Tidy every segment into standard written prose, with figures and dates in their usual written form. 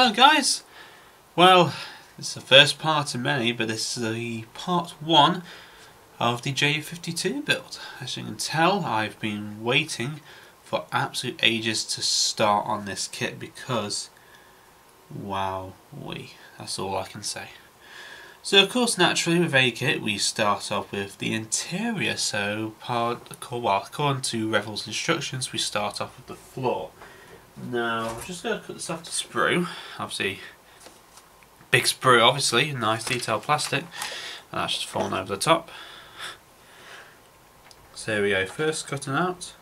Hello guys! Well, this is the first part of many, but this is the part 1 of the ju52 build. As you can tell, I've been waiting for absolute ages to start on this kit because, wowee, that's all I can say. So of course, naturally with a kit we start off with the interior, so according to Revell's instructions we start off with the floor. Now, I'm just going to cut this off to sprue. Obviously, big sprue, obviously, nice detailed plastic, and that's just falling over the top. So here we go, first cutting out.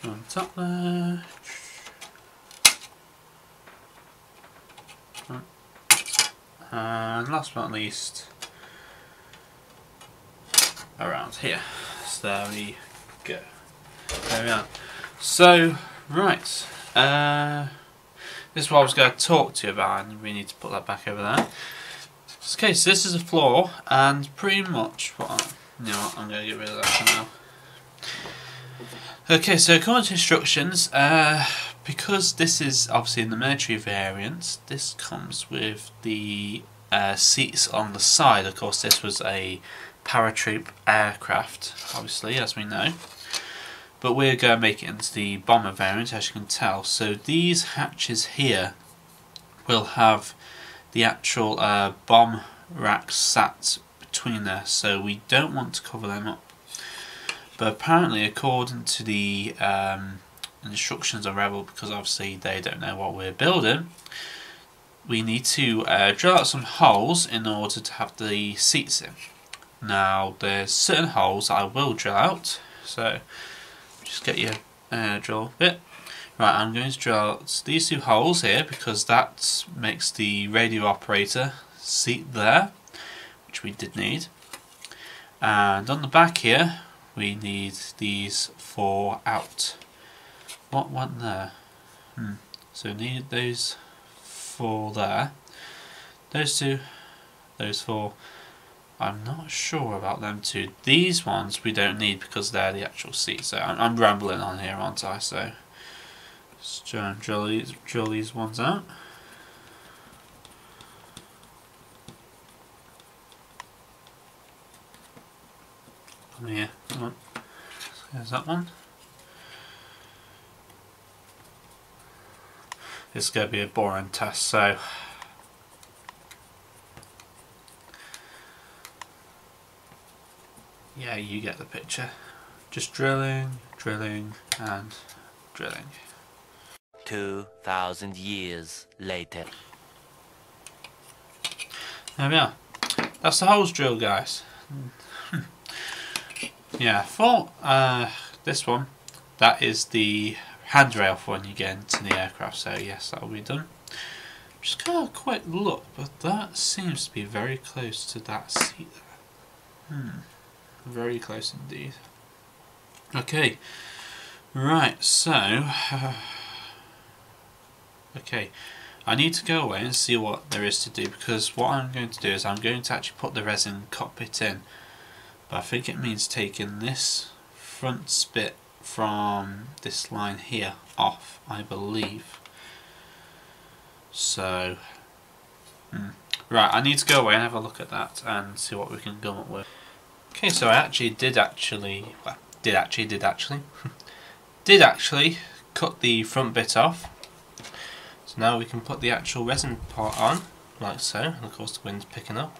On top there. And last but not least, around here. So there we go. There we are. So, right. This is what I was going to talk to you about, and we need to put that back over there. Okay, so this is a floor, and pretty much what you know what, I'm going to get rid of that for now. Okay, so according to instructions, because this is obviously in the military variant, this comes with the seats on the side. Of course, this was a paratroop aircraft, obviously, as we know. But we're going to make it into the bomber variant, as you can tell. So these hatches here will have the actual bomb racks sat between there, so we don't want to cover them up. But apparently, according to the instructions on Revell, because obviously they don't know what we're building, we need to drill out some holes in order to have the seats in. Now, there's certain holes that I will drill out, so just get your drill bit. Right, I'm going to drill out these two holes here because that makes the radio operator seat there, which we did need. And on the back here, we need these 4 out. What went there? So we need those 4 there. Those 2, those 4. I'm not sure about them 2. These ones we don't need because they're the actual seats. So I'm rambling on here, aren't I? So let's try and drill these ones out. Come here, come on. There's that one. This is going to be a boring test, so yeah, you get the picture. Just drilling, drilling, and drilling. 2,000 years later. There we are. That's the holes drilled, guys. Yeah, for this one, that is the handrail for when you get into the aircraft, so yes, that will be done. Just got a quick look, but that seems to be very close to that seat there. Very close indeed. Okay, right, so okay, I need to go away and see what there is to do, because what I'm going to do is I'm going to actually put the resin cockpit in, but I think it means taking this front spit from this line here off, I believe. So right, I need to go away and have a look at that and see what we can come up with. Okay, so I did actually cut the front bit off. So now we can put the actual resin part on, like so, and of course the wind's picking up.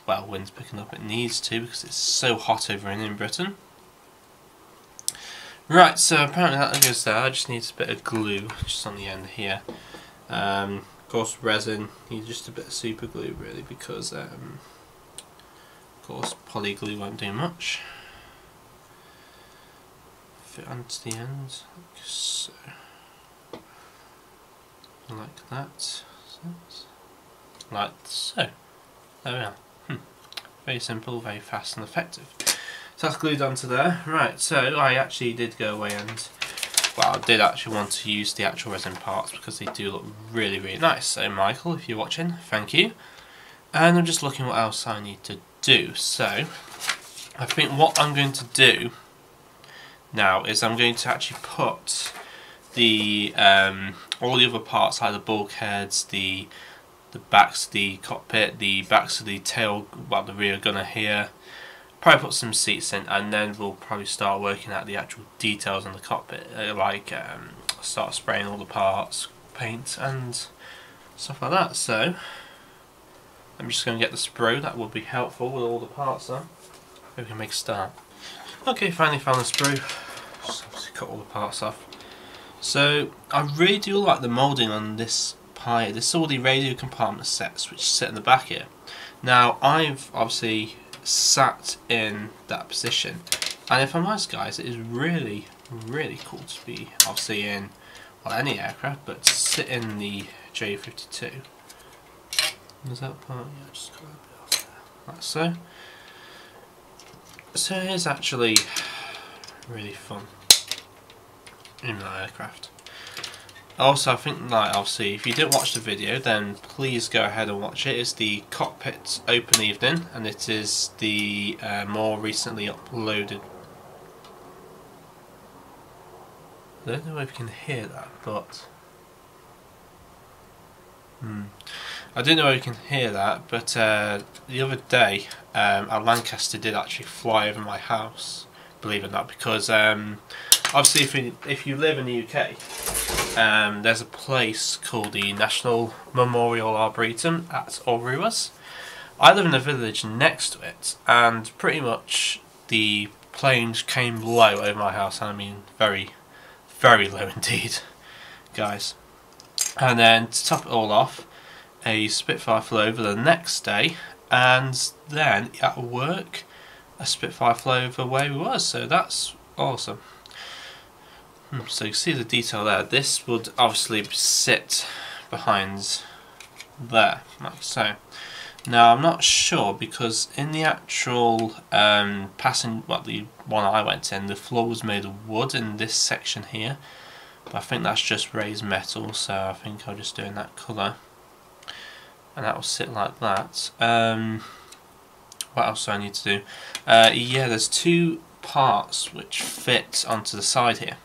Well, wind's picking up, it needs to because it's so hot over in Britain. Right, so apparently that goes there. I just need a bit of glue just on the end here. Of course resin, needs just a bit of super glue really, because of course poly glue won't do much. Fit onto the end, like so. Like that. Like so. There we are. Very simple, very fast and effective. So that's glued onto there. Right, so I actually did go away and, well, I did actually want to use the actual resin parts because they do look really, really nice. So Michael, if you're watching, thank you. And I'm just looking what else I need to do. So I think what I'm going to do now is I'm going to actually put the all the other parts like the bulkheads, the backs of the cockpit, the backs of the tail, well, the rear gunner here. Probably put some seats in, and then we'll probably start working out the actual details on the cockpit, like start spraying all the parts, paint and stuff like that. So I'm just going to get the sprue, that will be helpful with all the parts on. Maybe we can make a start. Okay, finally found the sprue. Just obviously cut all the parts off. So I really do like the moulding on this part. This is all the radio compartment sets which sit in the back here. Now I've obviously sat in that position, and if I'm honest guys, it is really cool to be obviously in, well, any aircraft, but to sit in the ju52. Is that part? Yeah, just cut that bit off there. Like so. So it is actually really fun in that aircraft. Also, I think, like, obviously, if you didn't watch the video, then please go ahead and watch it. It's the cockpit open evening, and it is the more recently uploaded. I don't know if you can hear that, but I don't know if you can hear that, but the other day our Lancaster did actually fly over my house, believe it or not, because obviously if you live in the UK, there's a place called the National Memorial Arboretum at Orrewas. I live in a village next to it, and pretty much the planes came low over my house, and I mean very low indeed, guys. And then to top it all off, a Spitfire flew over the next day, and then at work a Spitfire flew over where he was, so that's awesome. So you can see the detail there. This would obviously sit behind there, like so. Now I'm not sure, because in the actual the one I went in, the floor was made of wood in this section here, but I think that's just raised metal, so I think I'll just do in that colour, and that will sit like that. What else do I need to do? Yeah, there's two parts which fit onto the side here.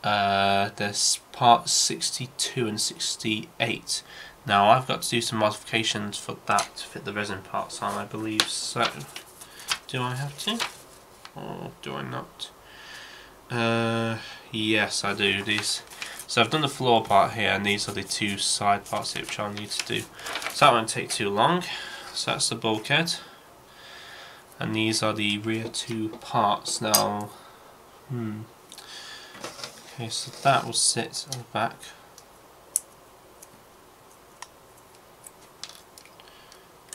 There's parts 62 and 68. Now I've got to do some modifications for that to fit the resin parts on, I believe so. Do I have to? Or do I not? Yes, I do. These. So I've done the floor part here, and these are the two side parts here which I'll need to do. So that won't take too long. So that's the bulkhead, and these are the rear two parts. Now, okay, so that will sit on the back.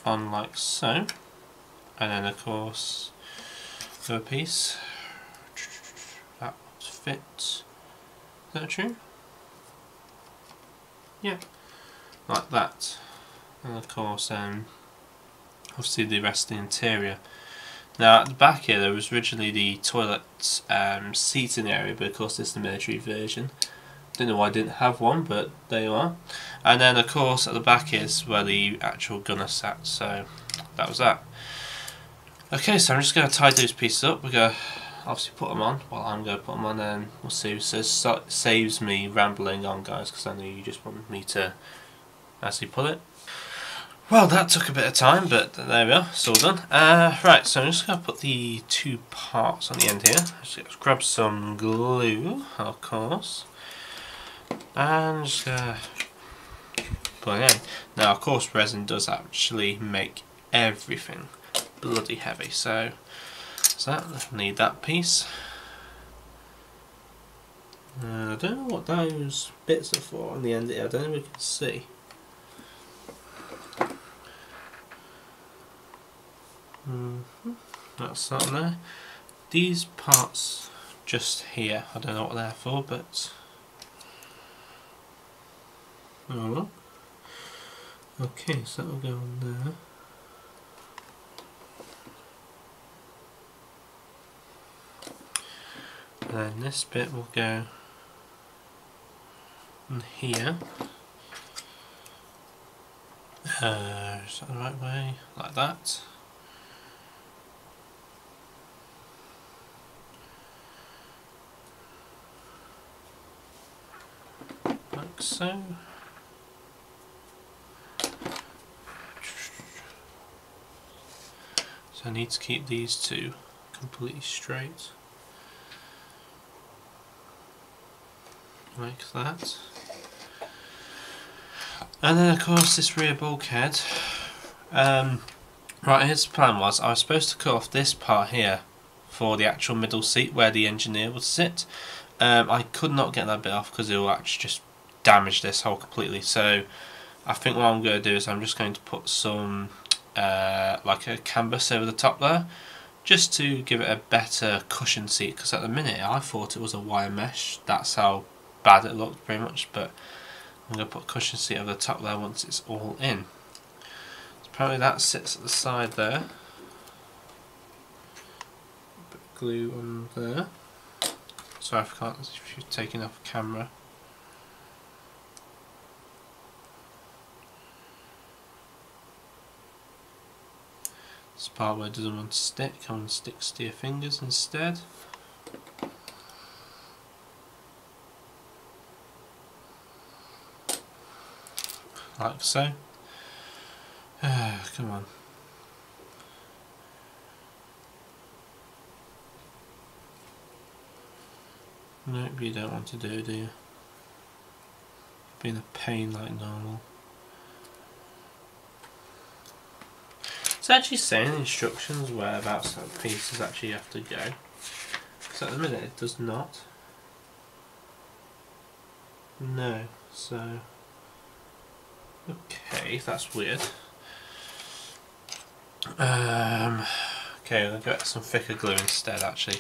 On like so, and then of course the other piece that would fit. Is that true? Yeah, like that. And of course obviously the rest of the interior. Now at the back here there was originally the toilet seating area, but of course this is the military version. Don't know why I didn't have one, but there you are. And then of course at the back is where the actual gunner sat, so that was that. Okay, so I'm just going to tie those pieces up. We're going to obviously put them on. Well, I'm going to put them on, and we'll see. So it saves me rambling on, guys, because I know you just want me to actually pull it. Well, that took a bit of time, but there we are, it's all done. Right, so I'm just going to put the two parts on the end here. Just grab some glue, of course. And just put it in. Now, of course, resin does actually make everything bloody heavy, so I need that piece. I don't know what those bits are for on the end here. I don't know if we can see. That's that there. These parts just here, I don't know what they're for, but oh well. Okay, so that will go on there. And then this bit will go in here. Is that the right way? Like that. so. So I need to keep these two completely straight. Like that. And then of course this rear bulkhead. Right, here's the plan was, I was supposed to cut off this part here for the actual middle seat where the engineer would sit. I could not get that bit off because it will actually just damage this hole completely. So I think what I'm going to do is I'm just going to put some like a canvas over the top there, just to give it a better cushion seat, because at the minute I thought it was a wire mesh, that's how bad it looked pretty much, but I'm going to put a cushion seat over the top there once it's all in. So apparently that sits at the side there, bit of glue on there. Sorry if you're taking off camera. This part where it doesn't want to stick, come and sticks to your fingers instead. Like so. Come on. Nope, you don't want to do it, do you? Being a pain like normal. It's actually saying instructions whereabouts that pieces actually have to go. Because at the minute it does not. No, so... Okay, that's weird. Okay, we'll get some thicker glue instead actually.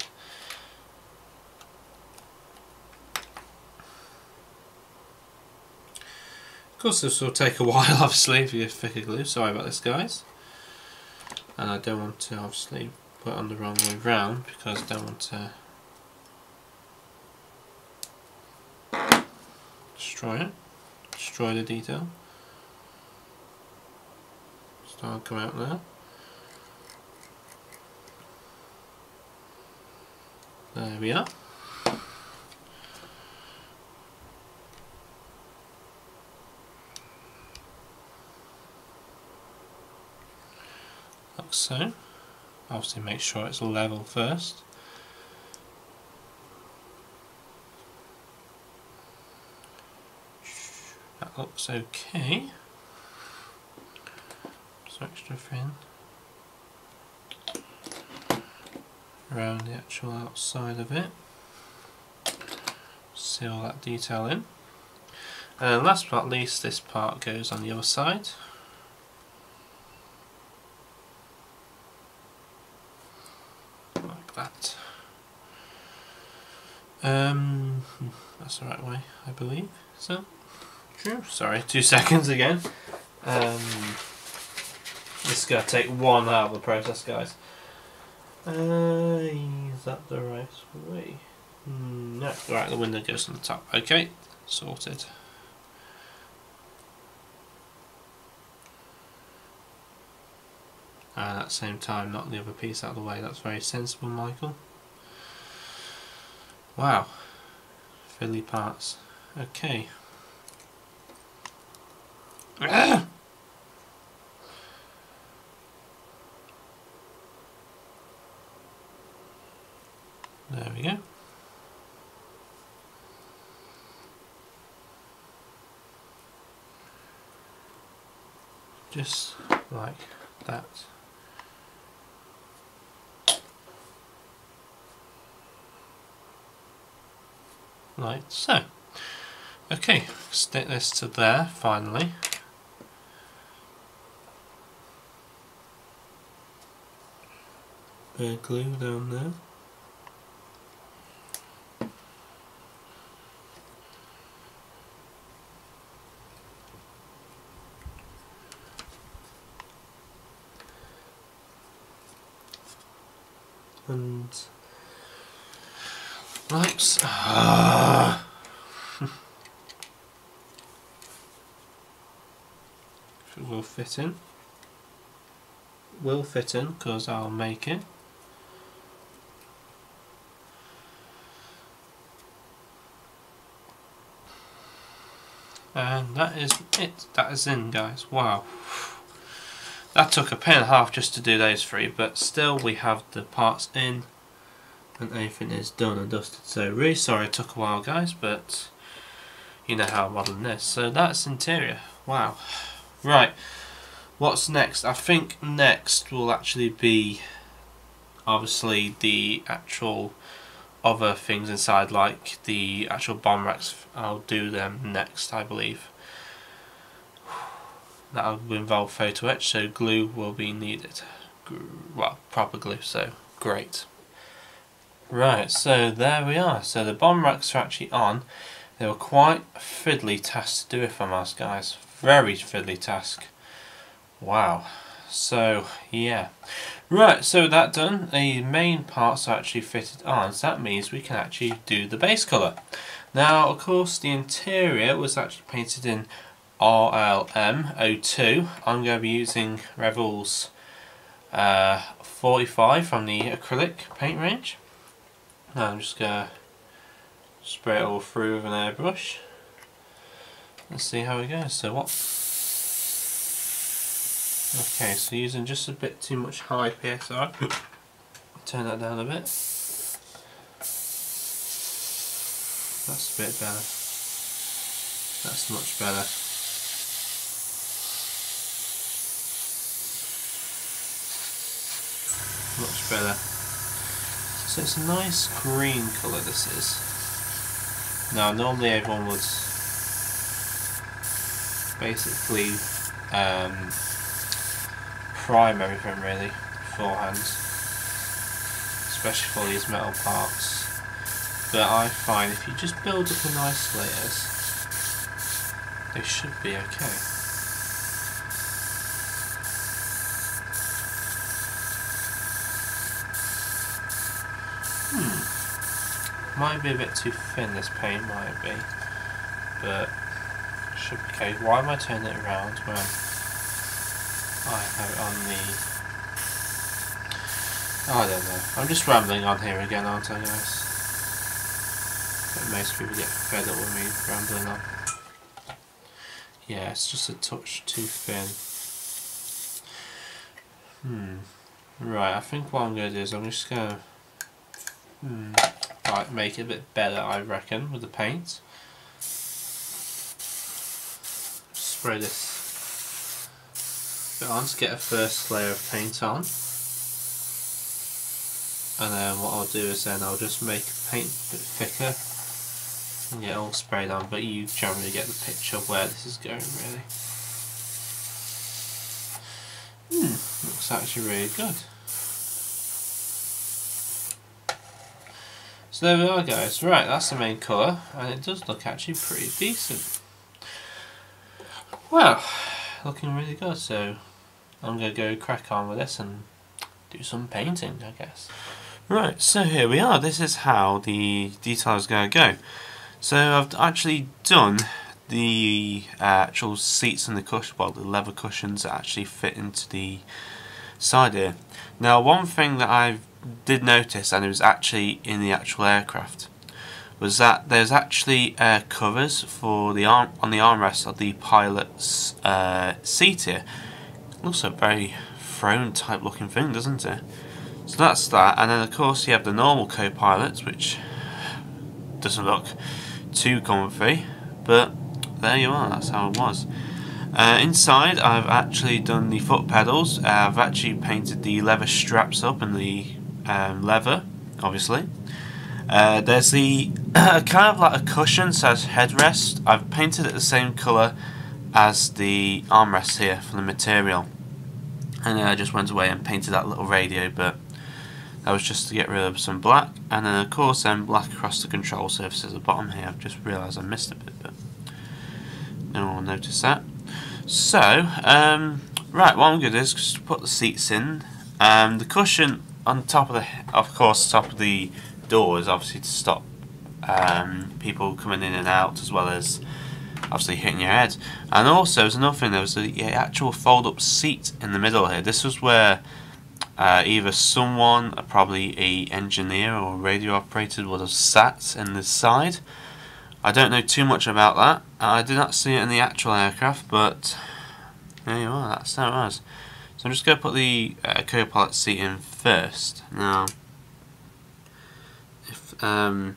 Of course this will take a while obviously if you have thicker glue, sorry about this guys. And I don't want to obviously put it on the wrong way round because I don't want to destroy the detail. So I'll come out there. There we are. Like so. Obviously make sure it's level first. That looks okay. Some extra thin around the actual outside of it. Seal that detail in. And last but not least, this part goes on the other side. Like that. That's the right way, I believe. So, true. Sorry, 2 seconds again. This is going to take one out of the process, guys. Is that the right way? No. Right, the window goes on the top. Okay, sorted. And at the same time, knock the other piece out of the way. That's very sensible, Michael. Wow. Fiddly parts. Okay. There we go. Just like that. Like so. Okay, stick this to there finally. Bit of glue down there. And right, it will fit in. Will fit in because I'll make it. And that is it. That is in, guys. Wow. That took a pain and a half just to do those three, but still we have the parts in and everything is done and dusted. So really sorry it took a while, guys, but you know how I'm modelling this. So that's interior. Wow. Right. What's next? I think next will actually be obviously the actual other things inside, like the actual bomb racks. I'll do them next, I believe. That will involve photo etch, so glue will be needed. Well, proper glue, so great. Right, so there we are. So the bomb racks are actually on. They were quite a fiddly task to do, if I'm honest, guys. Very fiddly task. Wow. So yeah. Right, so with that done, the main parts are actually fitted on, so that means we can actually do the base colour. Now, of course, the interior was actually painted in RLM02. I'm going to be using Revell's 45 from the acrylic paint range. Now I'm just going to spray it all through with an airbrush. Let's see how it goes. So what? Okay, so using just a bit too much high PSI. Turn that down a bit. That's a bit better. That's much better. Much better. So it's a nice green colour, this is. Now normally everyone would basically prime everything really beforehand, especially for these metal parts, but I find if you just build up a nice layers, they should be okay. Might be a bit too thin, this paint might be, but should be okay. Why am I turning it around when I have it on the... I don't know. I'm just rambling on here again, aren't I, guys? But most people get fed up with me rambling on. Yeah, it's just a touch too thin. Right, I think what I'm going to do is I'm just going to like make it a bit better, I reckon, with the paint. Spray this bit on to get a first layer of paint on, and then what I'll do is then I'll just make the paint a bit thicker and get it all sprayed on, but you generally get the picture of where this is going really. Looks actually really good. So there we are, guys. Right, that's the main colour, and it does look actually pretty decent. Well, looking really good, so I'm going to go crack on with this and do some painting, I guess. Right, so here we are. This is how the detail is going to go. So I've actually done the actual seats and the cushion, well, the leather cushions that actually fit into the side here. Now, one thing that I did notice, and it was actually in the actual aircraft, was that there's actually covers for the on the armrest of the pilot's seat here. Looks a very throne type looking thing, doesn't it? So that's that, and then of course you have the normal co-pilots, which doesn't look too comfy, but there you are, that's how it was. Inside I've actually done the foot pedals. I've actually painted the leather straps up and the leather, obviously. There's the kind of like a cushion, says headrest. I've painted it the same colour as the armrest here for the material, and then I just went away and painted that little radio, but that was just to get rid of some black, and then of course then black across the control surfaces at the bottom here. I've just realised I missed a bit, but no one will notice that. So right, what I'm going to do is just put the seats in. The cushion on top of the, of course, top of the door is obviously to stop people coming in and out, as well as obviously hitting your head. And also, there's another thing, there was the actual fold-up seat in the middle here. This was where either someone, probably a engineer or radio operator, would have sat in the side I don't know too much about that. I did not see it in the actual aircraft, but there you are, that's how it was. So I'm just going to put the co-pilot seat in first. Now, if glue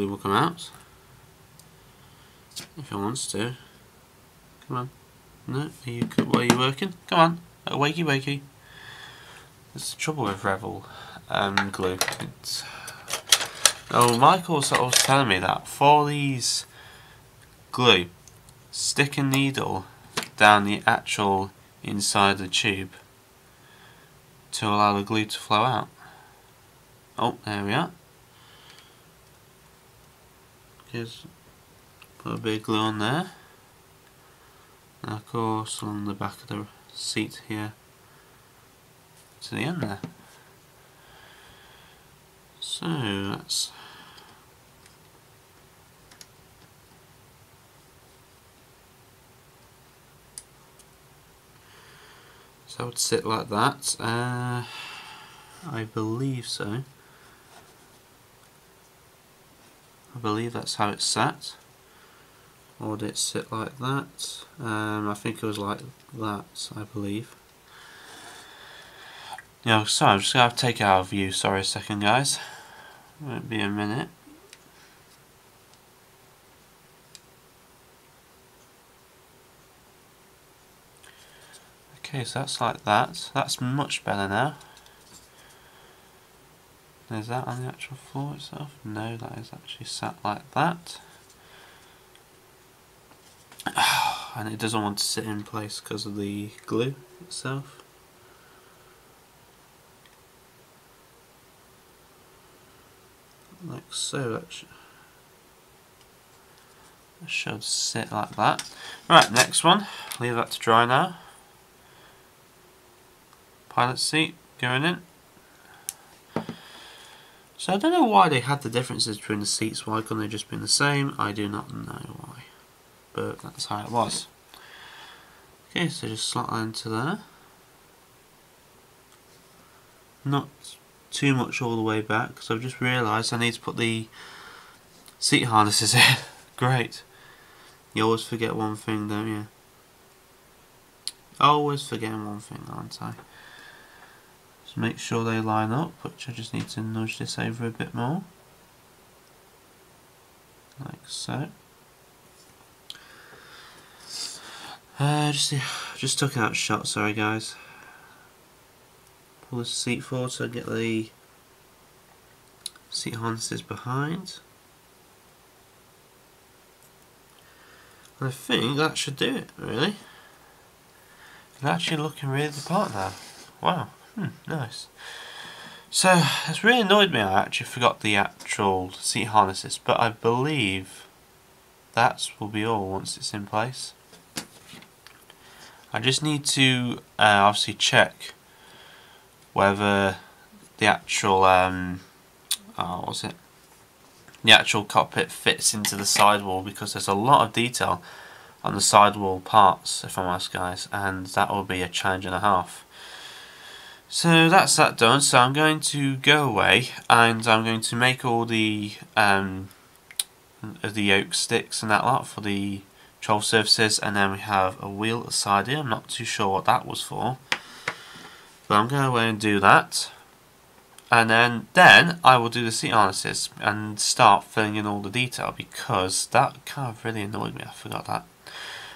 will come out, if it wants to. Come on. No, where are you working? Come on, wakey wakey. That's the trouble with Revell glue. Michael sort of was telling me that for these glue, stick a needle down the actual inside the tube to allow the glue to flow out. Oh, there we are. Here's put a bit of glue on there. And of course along the back of the seat here to the end there. So that's so it would sit like that. I believe so. I believe that's how it's sat. Or did it sit like that? I think it was like that, I believe. Yeah, sorry, I'm just going to have to take it out of view. Sorry a second, guys. Won't be a minute. Okay, so that's like that. That's much better now. Is that on the actual floor itself? No, that is actually sat like that. And it doesn't want to sit in place because of the glue itself. Like so. That should sit like that. Right, next one. Leave that to dry now. Pilot seat going in. So I don't know why they had the differences between the seats. Why couldn't they just been the same? I do not know why. But that's how it was. Okay, so just slot that into there. Not too much all the way back, because I've just realised I need to put the seat harnesses in. Great. You always forget one thing, don't you? Always forgetting one thing, aren't I? Just make sure they line up, which I just need to nudge this over a bit more. Like so. Just took out shot, sorry guys. Pull the seat forward so I get the seat harnesses behind. And I think that should do it, really. It's actually looking really the part now. Wow, nice. So, it's really annoyed me I actually forgot the actual seat harnesses, but I believe that will be all once it's in place. I just need to obviously check whether the actual the actual cockpit fits into the sidewall, because there's a lot of detail on the sidewall parts, if I'm honest guys, and that will be a challenge and a half. So that's that done. So I'm going to go away and I'm going to make all the yoke sticks and that lot for the control surfaces, and then we have a wheel aside here. I'm not too sure what that was for, but I'm going to go away and do that, and then I will do the seat harnesses and start filling in all the detail, because that kind of really annoyed me. I forgot that,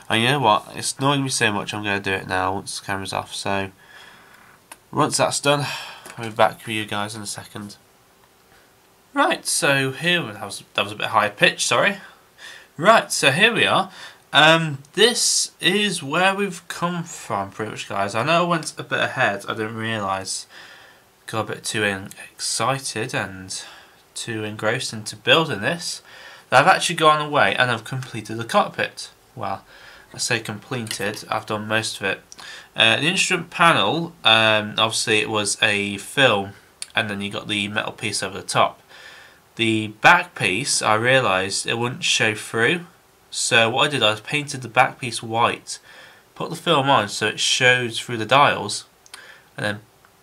and you know what, it's annoying me so much I'm going to do it now once the camera's off. So once that's done, I'll be back with you guys in a second. Right, so here that was a bit high pitch, sorry. Right, so here we are. This is where we've come from, pretty much, guys. I know I went a bit ahead. I didn't realise. Got a bit too excited and too engrossed into building this, that I've actually gone away and I've completed the cockpit. Well, I say completed. I've done most of it. The instrument panel, obviously, it was a film, and then you got the metal piece over the top. The back piece, I realised it wouldn't show through, so what I did, I painted the back piece white, put the film on so it shows through the dials, and then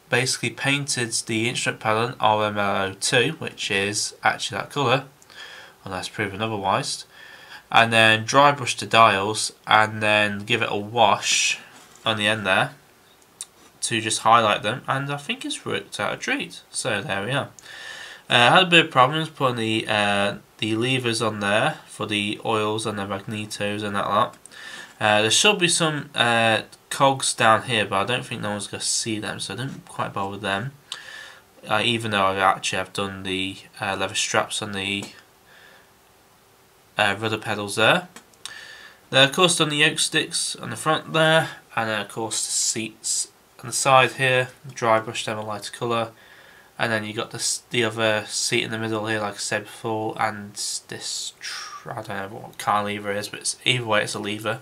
basically painted the instrument panel RMLO2, which is actually that colour, unless proven otherwise. And then dry brush the dials and then give it a wash on the end there to just highlight them, and I think it's worked out a treat. So there we are. I had a bit of problems putting the levers on there for the oils and the magnetos and that lot. There should be some cogs down here, but I don't think no one's going to see them, so I don't quite bother with them. Even though I've done the leather straps on the rudder pedals there. Then of course done the yoke sticks on the front there, and then of course the seats on the side here, dry brush them a lighter colour, and then you got the other seat in the middle here, like I said before, and this I don't know what kind of lever it is, but either way it's a lever.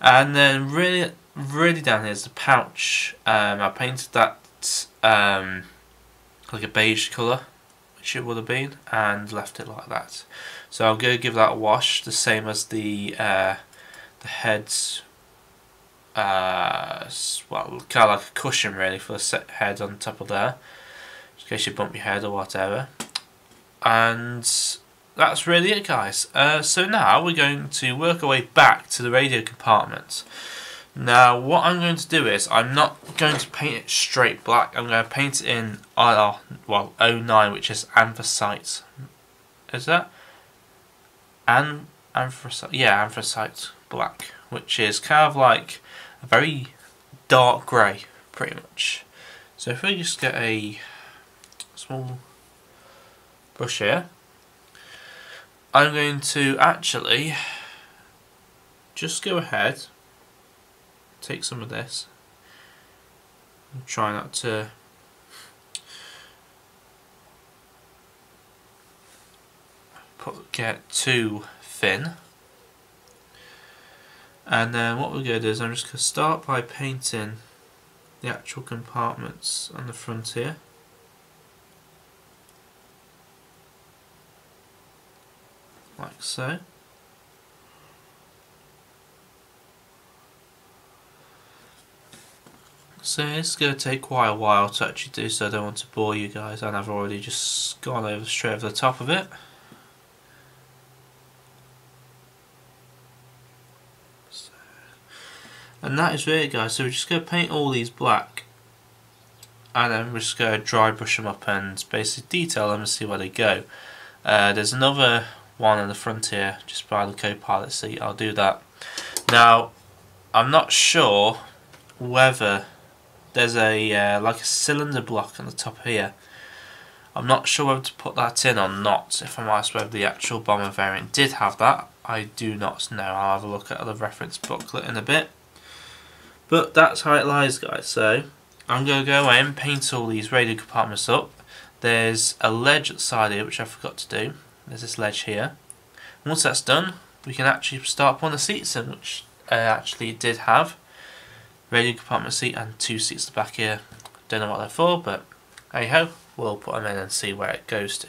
And then really down here is the pouch. I painted that like a beige colour, which it would have been, and left it like that. So I'm going to give that a wash, the same as the heads. Well, kind of like a cushion really for the head on top of there, in case you bump your head or whatever. And that's really it, guys. So now we're going to work our way back to the radio compartment. Now what I'm going to do is, I'm not going to paint it straight black. I'm going to paint it in 09, which is anthracite. Is that? Anthracite? Yeah, anthracite black, which is kind of like a very dark grey, pretty much. So if we just get a small brush here, I'm going to actually just go ahead, take some of this, and try not to get too thin. And then what we're going to do is I'm just going to start by painting the actual compartments on the front here. Like so. So it's going to take quite a while to actually do, so I don't want to bore you guys, and I've already just gone over straight over the top of it. And that is really it, guys. So we're just going to paint all these black, and then we're just going to dry brush them up and basically detail them and see where they go. There's another one on the front here just by the co-pilot seat. I'll do that. Now I'm not sure whether there's a like a cylinder block on the top here. I'm not sure whether to put that in or not. If I'm honest, whether the actual bomber variant did have that, I do not know. I'll have a look at the reference booklet in a bit. But that's how it lies, guys. So I'm going to go away and paint all these radio compartments up. There's a ledge at the side here which I forgot to do. There's this ledge here. Once that's done, we can actually start putting the seats in, which actually did have radio compartment seat and 2 seats at the back here. Don't know what they're for, but hey ho, we'll put them in and see where it goes to.